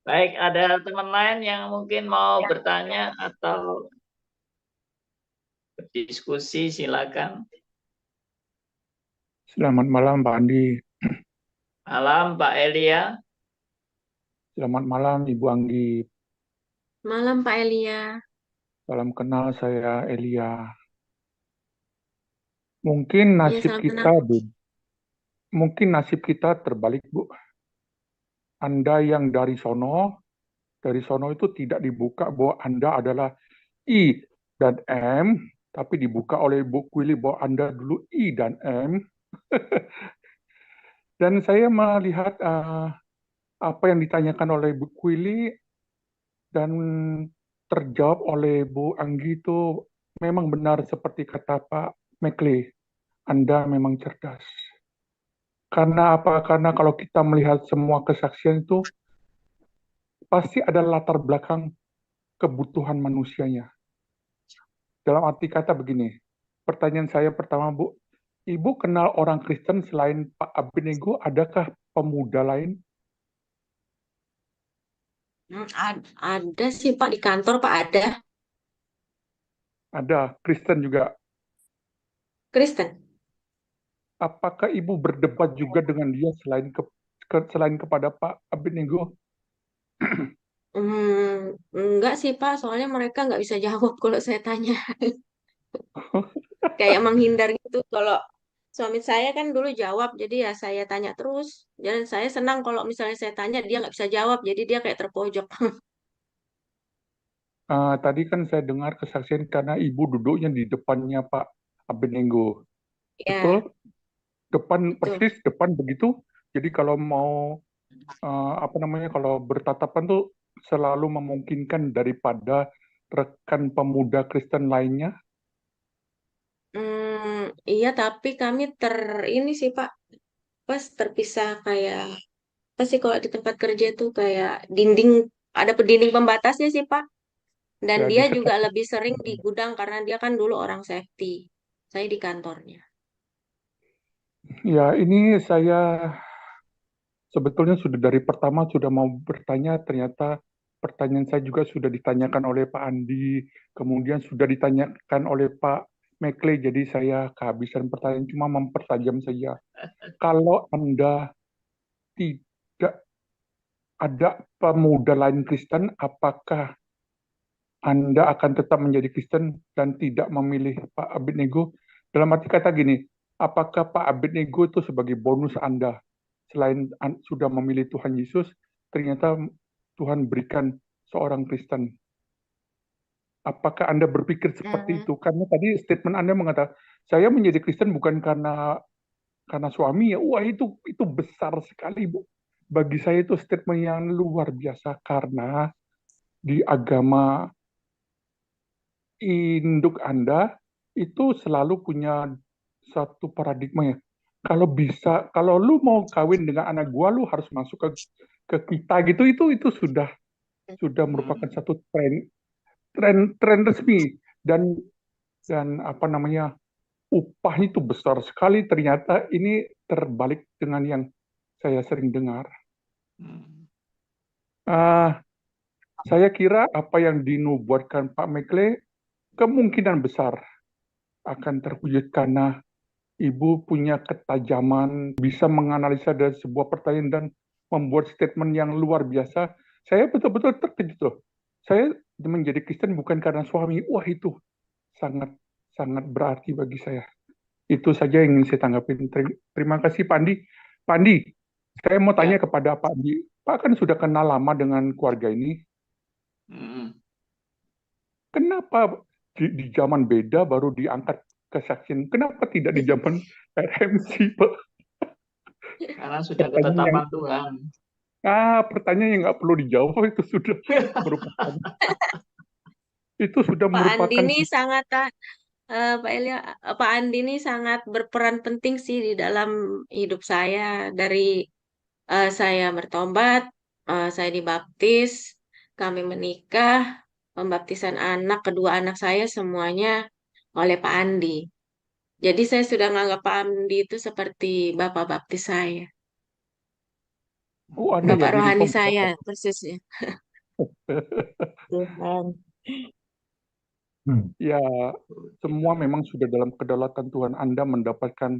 Baik, ada teman lain yang mungkin mau bertanya atau berdiskusi, silakan. Selamat malam Pak Andi. Malam, Pak Elia. Selamat malam Ibu Anggi. Malam Pak Elia. Salam kenal, saya Elia. Mungkin Iya, nasib salam kenal. kita, Bu. Mungkin nasib kita terbalik, Bu. Anda yang dari sono itu tidak dibuka bahwa Anda adalah I dan M, tapi dibuka oleh Bu Kwili bahwa Anda dulu I dan M. Dan saya melihat apa yang ditanyakan oleh Bu Kwili dan terjawab oleh Bu Anggi itu memang benar seperti kata Pak McLeay. Anda memang cerdas. Karena apa? Karena kalau kita melihat semua kesaksian itu pasti ada latar belakang kebutuhan manusianya. Dalam arti kata begini, pertanyaan saya pertama, Bu, Ibu kenal orang Kristen selain Pak Abednego, adakah pemuda lain? Ada sih Pak di kantor Pak ada Ada, Kristen juga. Kristen. Apakah Ibu berdebat juga dengan dia selain kepada Pak Abednego? Enggak sih Pak, soalnya mereka nggak bisa jawab kalau saya tanya. Kayak menghindar gitu. Kalau suami saya kan dulu jawab, jadi ya saya tanya terus. Dan saya senang kalau misalnya saya tanya dia nggak bisa jawab, jadi dia kayak terpojok. Tadi kan saya dengar kesaksian karena Ibu duduknya di depannya Pak Abednego. Ya, Betul? Depan, betul. persis depan begitu. Jadi kalau mau apa namanya, kalau bertatapan tuh selalu memungkinkan daripada rekan pemuda Kristen lainnya. Iya, tapi kami ini sih Pak, pas terpisah kayak apa sih kalau di tempat kerja tuh kayak dinding, ada dinding pembatasnya sih Pak. Dan Ya dia juga diketahui. lebih sering di gudang karena dia kan dulu orang safety. Saya di kantornya. Ya ini saya sebetulnya sudah dari pertama sudah mau bertanya, ternyata pertanyaan saya juga sudah ditanyakan oleh Pak Andi, kemudian sudah ditanyakan oleh Pak McLeay, jadi saya kehabisan pertanyaan, cuma mempertajam saja. Kalau Anda tidak ada pemuda lain Kristen, apakah Anda akan tetap menjadi Kristen dan tidak memilih Pak Abednego? Dalam arti kata gini, apakah Pak Abednego itu sebagai bonus Anda? Selain sudah memilih Tuhan Yesus, ternyata Tuhan berikan seorang Kristen. Apakah Anda berpikir seperti Hmm, itu? Karena tadi statement Anda mengatakan, saya menjadi Kristen bukan karena suami ya. Wah, itu besar sekali, Bu. Bagi saya itu statement yang luar biasa karena di agama induk Anda itu selalu punya satu paradigma ya. Kalau bisa, kalau lu mau kawin dengan anak gua, lu harus masuk ke kita gitu. Itu sudah merupakan Hmm. satu tren resmi dan apa namanya, upah itu besar sekali. Ternyata ini terbalik dengan yang saya sering dengar. Hmm. Ah, saya kira apa yang dinubuatkan Pak Mekle kemungkinan besar akan terwujud karena Ibu punya ketajaman, bisa menganalisa dari sebuah pertanyaan dan membuat statement yang luar biasa. Saya betul-betul terkejut loh. Saya menjadi Kristen bukan karena suami. Wah, itu sangat sangat berarti bagi saya. Itu saja yang ingin saya tanggapin. Terima kasih Pak Andi. Pak Andi, saya mau tanya Ya. kepada Pak Andi. Pak kan sudah kenal lama dengan keluarga ini. Hmm. Kenapa di zaman beda baru diangkat kesaksian? Kenapa tidak di zaman RMC, Pak? Karena sudah Pertanyaan yang ketetapan Tuhan. pertanyaan yang nggak perlu dijawab itu sudah merupakan itu sudah Pak Andi merupakan ini sangat Pak Elia, Pak Andi ini sangat berperan penting sih di dalam hidup saya. Dari saya bertobat, saya dibaptis, kami menikah, pembaptisan anak, kedua anak saya semuanya oleh Pak Andi. Jadi saya sudah menganggap Pak Andi itu seperti bapak baptis saya. Oh, Anda ya Bapak di rohani reform. saya persisnya. Tuhan. Ya, semua memang sudah dalam kedaulatan Tuhan. Anda mendapatkan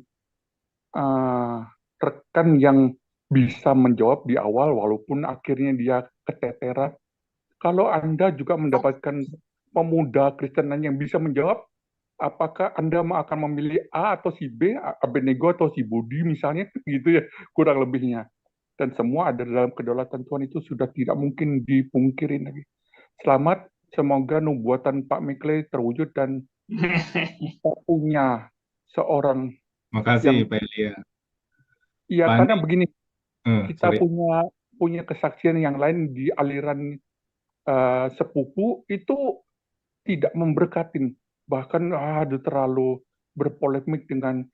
eh, rekan yang bisa menjawab di awal, walaupun akhirnya dia keteteran. Kalau Anda juga mendapatkan pemuda Kristenan yang bisa menjawab, apakah Anda akan memilih A atau si B, Abednego atau si Budi misalnya, gitu ya, kurang lebihnya. Dan semua ada dalam kedaulatan Tuhan, itu sudah tidak mungkin dipungkiri lagi. Selamat, semoga nubuatan Pak Mikle terwujud dan kita punya seorang yang, Makasih Pak Elia. ya Pak karena Andi, begini, kita sorry. punya kesaksian yang lain di aliran sepupu itu tidak memberkatin, bahkan ada terlalu berpolemik dengan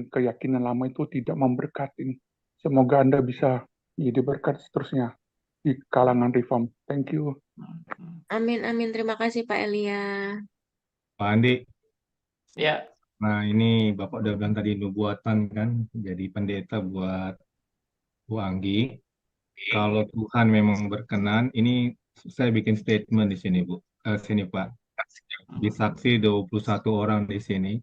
keyakinan lama, itu tidak memberkatin. Semoga Anda bisa jadi berkat seterusnya di kalangan reform. Thank you. Amin, amin. Terima kasih Pak Elia. Pak Andi, Ya, nah ini Bapak udah bilang tadi nubuatan kan, jadi pendeta buat Bu Anggi. Kalau Tuhan memang berkenan, ini saya bikin statement di sini Bu. Sini Pak. Disaksi 21 orang di sini.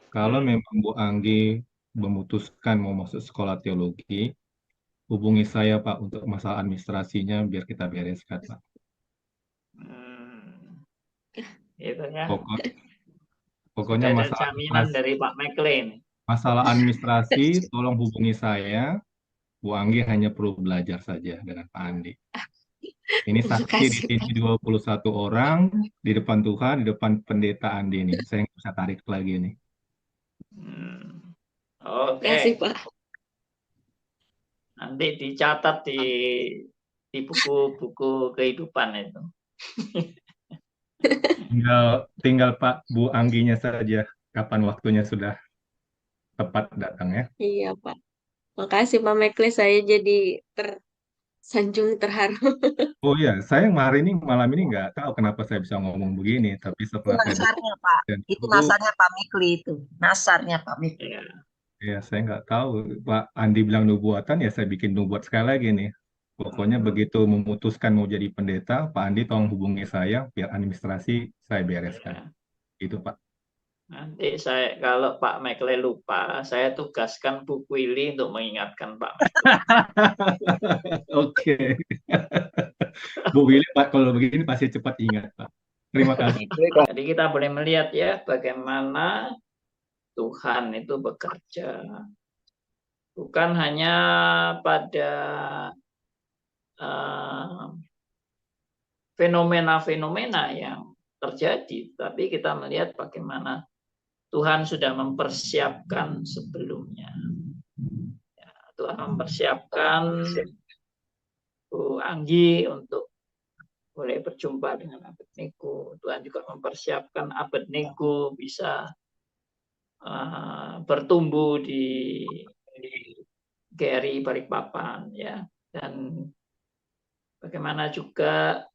Kalau memang Bu Anggi memutuskan mau masuk sekolah teologi, hubungi saya Pak untuk masalah administrasinya biar kita bereskan Pak. itu ya. Pokoknya Sudah ada masalah jaminan administrasi, dari Pak McLean. masalah administrasi tolong hubungi saya. Bu Anggi hanya perlu belajar saja dengan Pak Andi. Ini Terima saksi di kasih sini Pak. 21 orang di depan Tuhan, di depan pendeta Andi nih. Saya nggak bisa tarik lagi nih. Terima Oke, kasih Pak. nanti dicatat di buku-buku kehidupan itu. Tinggal Pak Bu Angginya saja kapan waktunya sudah tepat datang ya. Iya Pak. Makasih Pak Mekle, saya jadi tersanjung terharu. Oh iya, saya hari ini malam ini nggak tahu kenapa saya bisa ngomong begini, tapi Itu setelah saya nasarnya, Pak. dan Itu dulu, nasarnya Pak Mikli itu. Nasarnya Pak Mikli. Ya. ya saya nggak tahu Pak Andi bilang nubuatan, ya saya bikin nubuat sekali lagi nih. Pokoknya begitu memutuskan mau jadi pendeta, Pak Andi tolong hubungi saya biar administrasi saya bereskan. Itu Pak. Nanti saya kalau Pak McLean lupa, saya tugaskan Bu Willy untuk mengingatkan Pak McLean. Oke. Bu Willy Pak, kalau begini pasti cepat ingat Pak. Terima kasih. Jadi kita boleh melihat ya bagaimana Tuhan itu bekerja. Bukan hanya pada fenomena-fenomena yang terjadi, tapi kita melihat bagaimana Tuhan sudah mempersiapkan sebelumnya. Ya, Tuhan mempersiapkan Bu Anggi untuk boleh berjumpa dengan Abednego. Tuhan juga mempersiapkan Abednego bisa bertumbuh di GRI Balikpapan, ya. Dan bagaimana juga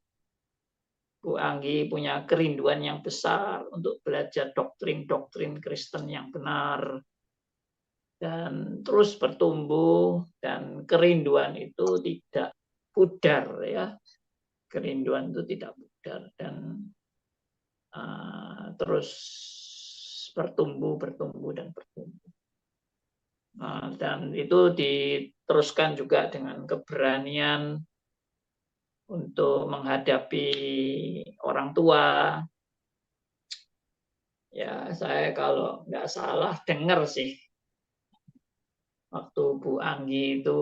Bu Anggi punya kerinduan yang besar untuk belajar doktrin-doktrin Kristen yang benar dan terus bertumbuh, dan kerinduan itu tidak pudar ya. Kerinduan itu tidak pudar dan terus bertumbuh dan bertumbuh. Dan itu diteruskan juga dengan keberanian untuk menghadapi orang tua. Ya, saya kalau nggak salah dengar sih, waktu Bu Anggi itu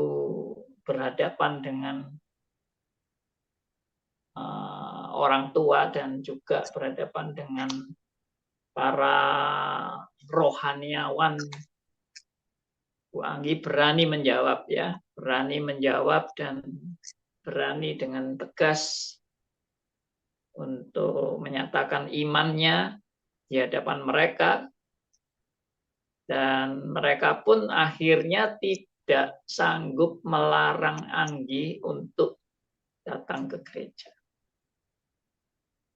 berhadapan dengan orang tua dan juga berhadapan dengan para rohaniawan, Bu Anggi berani menjawab ya, berani menjawab dan berani dengan tegas untuk menyatakan imannya di hadapan mereka, dan mereka pun akhirnya tidak sanggup melarang Anggi untuk datang ke gereja.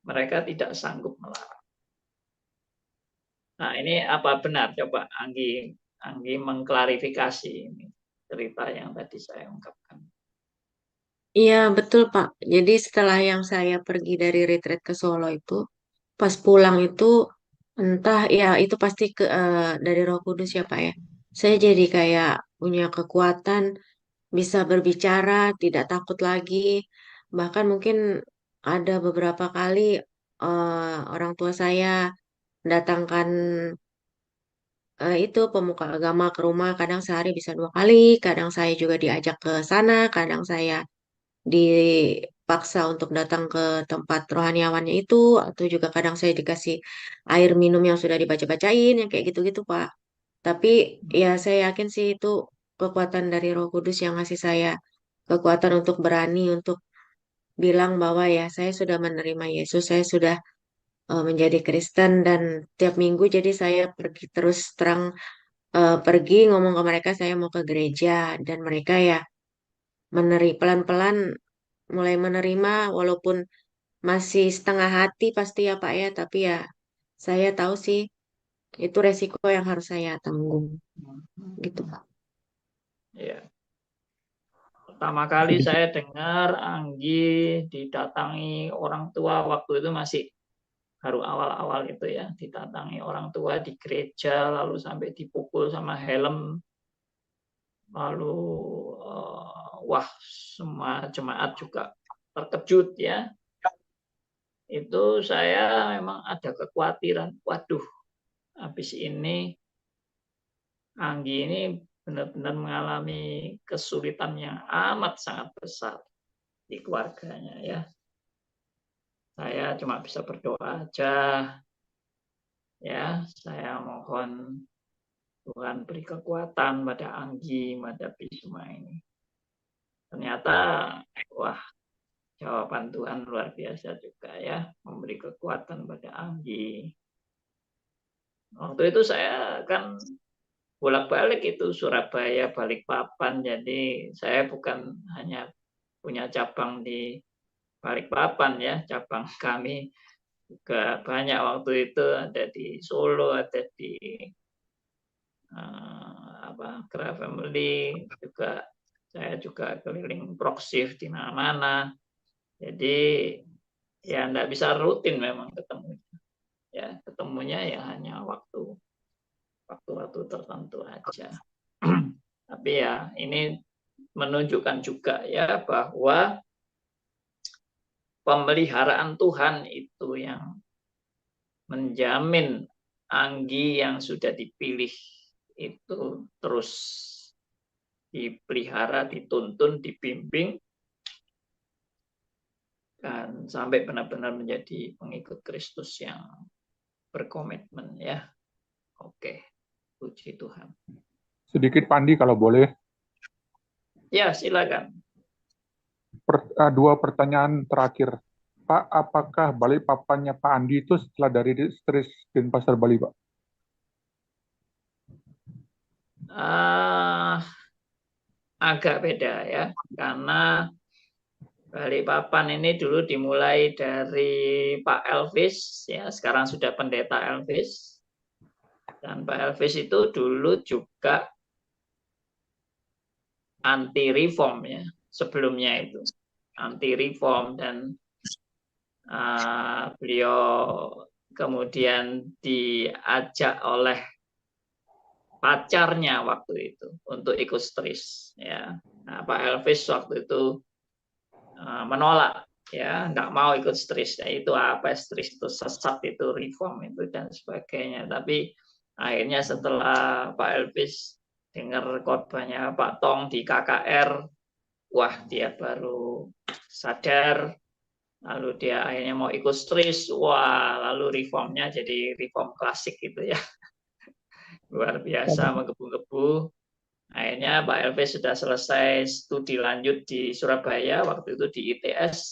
Mereka tidak sanggup melarang. Nah, ini apa benar? Coba Anggi mengklarifikasi ini. cerita yang tadi saya ungkapkan. Iya, betul, Pak. Jadi setelah yang saya pergi dari retreat ke Solo itu, pas pulang itu, entah ya itu pasti dari Roh Kudus ya, Pak ya. Saya jadi kayak punya kekuatan, bisa berbicara, tidak takut lagi. Bahkan mungkin ada beberapa kali orang tua saya mendatangkan itu pemuka agama ke rumah. Kadang sehari bisa 2 kali, kadang saya juga diajak ke sana, kadang saya dipaksa untuk datang ke tempat rohaniawannya itu, atau juga kadang saya dikasih air minum yang sudah dibaca-bacain, yang kayak gitu-gitu, Pak. Tapi ya saya yakin sih itu kekuatan dari Roh Kudus yang ngasih saya kekuatan untuk berani untuk bilang bahwa ya saya sudah menerima Yesus, saya sudah menjadi Kristen dan tiap minggu jadi saya pergi terus terang pergi ngomong ke mereka saya mau ke gereja dan mereka ya pelan-pelan mulai menerima walaupun masih setengah hati pasti ya Pak ya, tapi ya saya tahu sih itu resiko yang harus saya tanggung gitu Pak. Ya. Pertama kali saya dengar Anggi didatangi orang tua waktu itu masih baru awal-awal itu ya, didatangi orang tua di gereja lalu sampai dipukul sama helm, lalu wah semua jemaat juga terkejut ya. Itu saya memang ada kekhawatiran, waduh habis ini Anggi ini benar-benar mengalami kesulitan yang amat sangat besar di keluarganya ya. Saya cuma bisa berdoa aja ya, saya mohon Tuhan beri kekuatan pada Anggi menghadapi semua ini. Ternyata wah jawaban Tuhan luar biasa juga ya, memberi kekuatan pada Anggi. Waktu itu saya kan bolak-balik itu Surabaya, Balikpapan, jadi saya bukan hanya punya cabang di Balikpapan ya, cabang kami juga banyak waktu itu, ada di Solo, ada di Gra Family juga, saya juga keliling proksif di mana-mana. Jadi ya enggak bisa rutin memang ketemu. Ya, ketemunya ya hanya waktu tertentu aja. Tapi ya ini menunjukkan juga ya bahwa pemeliharaan Tuhan itu yang menjamin Anggi yang sudah dipilih itu terus dipelihara, dituntun, dibimbing, dan sampai benar-benar menjadi pengikut Kristus yang berkomitmen ya. Oke, puji Tuhan. Sedikit Pandi kalau boleh. Ya, silakan. Dua pertanyaan terakhir. Pak, apakah Balikpapannya Pak Andi itu setelah dari Distrik Denpasar Bali, Pak? Agak beda ya, karena Balikpapan ini dulu dimulai dari Pak Elvis, ya sekarang sudah Pendeta Elvis, dan Pak Elvis itu dulu juga anti reform ya, sebelumnya itu anti reform, dan beliau kemudian diajak oleh pacarnya waktu itu untuk ikut stris ya. Nah, Pak Elvis waktu itu menolak ya, nggak mau ikut stris ya, itu apa stris itu sesat, itu reform itu dan sebagainya. Tapi akhirnya setelah Pak Elvis dengar khotbahnya Pak Tong di KKR, wah dia baru sadar, lalu dia akhirnya mau ikut stris, wah lalu reformnya jadi reform klasik gitu ya, luar biasa menggebu-gebu. Akhirnya Pak Elvis sudah selesai studi lanjut di Surabaya, waktu itu di ITS.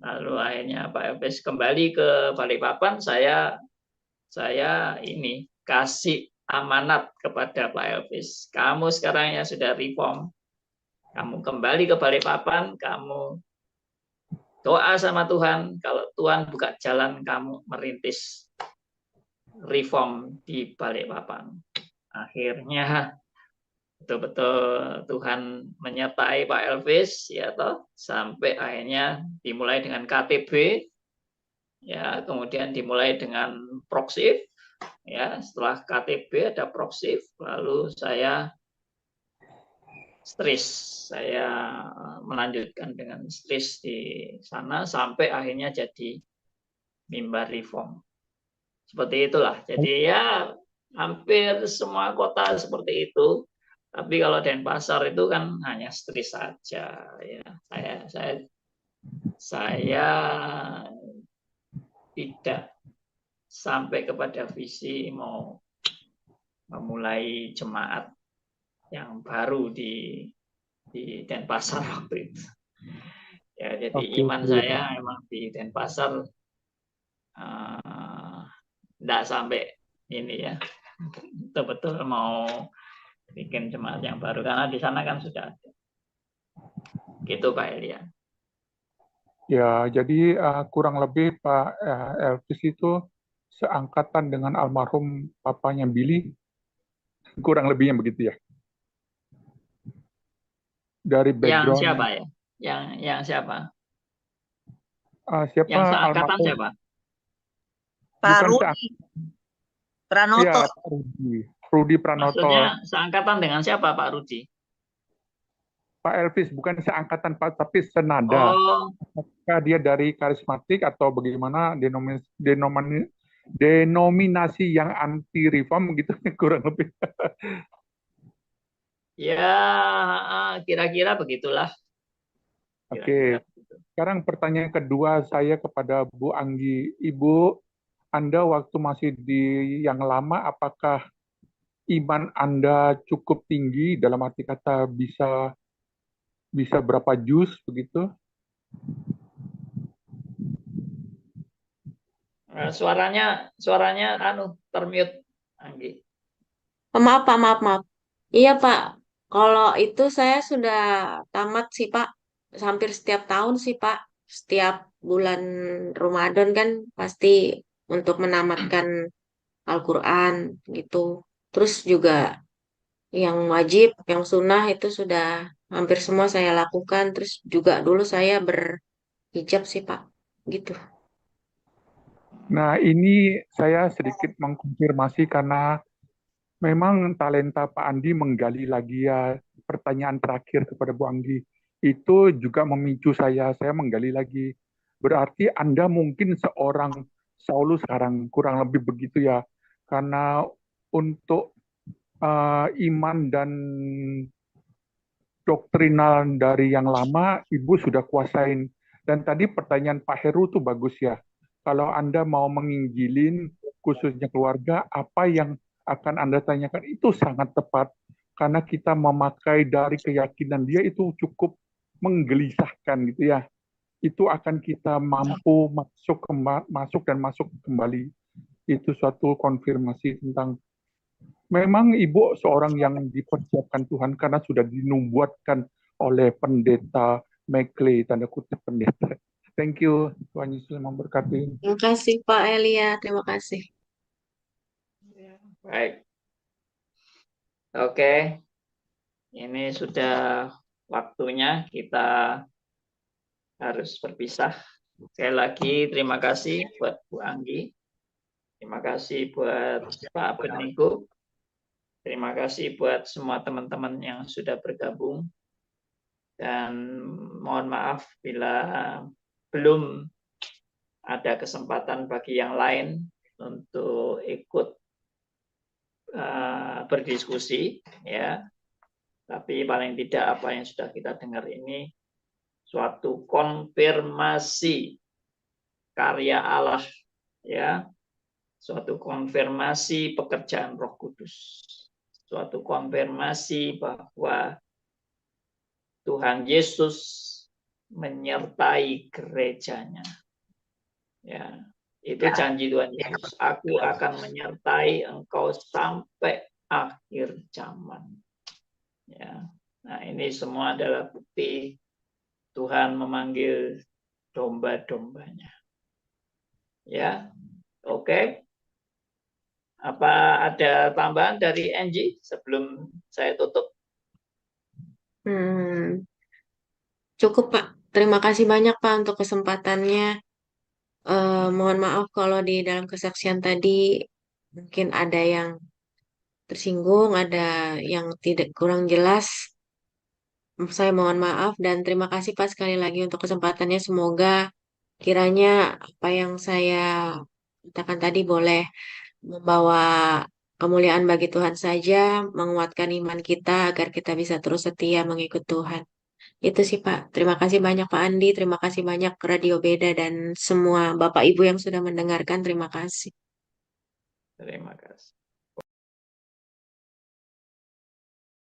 Lalu akhirnya Pak Elvis kembali ke Balikpapan, saya ini kasih amanat kepada Pak Elvis. Kamu sekarang yang sudah reform, kamu kembali ke Balikpapan, kamu doa sama Tuhan, kalau Tuhan buka jalan kamu merintis reform di Balikpapan. Akhirnya betul-betul Tuhan menyertai Pak Elvis ya toh, sampai akhirnya dimulai dengan KTB ya, kemudian dimulai dengan proksif ya, setelah KTB ada proksif, lalu saya stris, saya melanjutkan dengan stris di sana sampai akhirnya jadi mimbar reform. Seperti itulah. Jadi ya hampir semua kota seperti itu. Tapi kalau Denpasar itu kan hanya stris saja ya. Saya tidak sampai kepada visi mau memulai jemaat yang baru di Denpasar waktu itu. Ya, jadi Oke, iman oke. saya memang di Denpasar tidak sampai ini ya, betul-betul mau bikin jemaat yang baru karena di sana kan sudah ada. Gitu Pak Elia. Ya, jadi kurang lebih Pak Elvis itu seangkatan dengan almarhum papanya Billy, kurang lebihnya begitu ya. Dari Yang background siapa ya? Yang siapa? siapa Yang seangkatan almarhum? siapa? Pak Bukan Rudi Pranoto. ya, Rudi Pranoto. Maksudnya seangkatan dengan siapa Pak Rudi? Pak Elvis bukan seangkatan Pak, tapi senada. Oh, Apakah dia dari karismatik atau bagaimana denominasi yang anti reform gitu kurang lebih. ya kira-kira begitulah. Kira-kira Oke. begitu. Sekarang pertanyaan kedua saya kepada Bu Anggi. Ibu, Anda waktu masih di yang lama, apakah iman Anda cukup tinggi dalam arti kata bisa berapa juz begitu? Suaranya termute Anggi. Maaf, Pak, maaf, maaf. Iya, Pak. Kalau itu saya sudah tamat sih, Pak. Hampir setiap tahun sih, Pak. Setiap bulan Ramadan kan pasti untuk menamatkan Al-Quran gitu. Terus juga yang wajib, yang sunnah itu sudah hampir semua saya lakukan. Terus juga dulu saya berhijab sih, Pak. Gitu. Nah, ini saya sedikit mengkonfirmasi karena memang talenta Pak Andi menggali lagi ya pertanyaan terakhir kepada Bu Anggi. Itu juga memicu saya menggali lagi. Berarti Anda mungkin seorang Saulus sekarang, kurang lebih begitu ya. Karena untuk iman dan doktrinal dari yang lama, Ibu sudah kuasain. Dan tadi pertanyaan Pak Heru tuh bagus ya. Kalau Anda mau menginjilin, khususnya keluarga, apa yang akan Anda tanyakan itu sangat tepat. Karena kita memakai dari keyakinan dia itu cukup menggelisahkan gitu ya. Itu akan kita mampu masuk dan masuk kembali. Itu suatu konfirmasi tentang memang Ibu seorang yang dipersiapkan Tuhan karena sudah dinubuatkan oleh pendeta McClay, tanda kutip pendeta. Thank you, Tuhan Yesus memberkati. Terima kasih, Pak Elia. Terima kasih. Baik. Oke. Ini sudah waktunya kita harus berpisah. Sekali lagi terima kasih buat Bu Anggi. Terima kasih buat Pak Benigo. Terima kasih buat semua teman-teman yang sudah bergabung. Dan mohon maaf bila belum ada kesempatan bagi yang lain untuk ikut berdiskusi, ya. Tapi paling tidak apa yang sudah kita dengar ini suatu konfirmasi karya Allah, ya, suatu konfirmasi pekerjaan Roh Kudus, suatu konfirmasi bahwa Tuhan Yesus menyertai gerejanya. Ya, itu janji Tuhan Yesus. Aku akan menyertai engkau sampai akhir zaman. Ya, nah ini semua adalah bukti Tuhan memanggil domba-dombanya. Ya, oke. Apa ada tambahan dari Angie sebelum saya tutup? Hmm, cukup Pak. Terima kasih banyak Pak untuk kesempatannya. Mohon maaf kalau di dalam kesaksian tadi mungkin ada yang tersinggung, ada yang tidak kurang jelas. Saya mohon maaf dan terima kasih Pak sekali lagi untuk kesempatannya. Semoga kiranya apa yang saya katakan tadi boleh membawa kemuliaan bagi Tuhan saja, menguatkan iman kita agar kita bisa terus setia mengikut Tuhan. Itu sih Pak. Terima kasih banyak Pak Andi, terima kasih banyak Radio Beda dan semua Bapak Ibu yang sudah mendengarkan. Terima kasih. Terima kasih.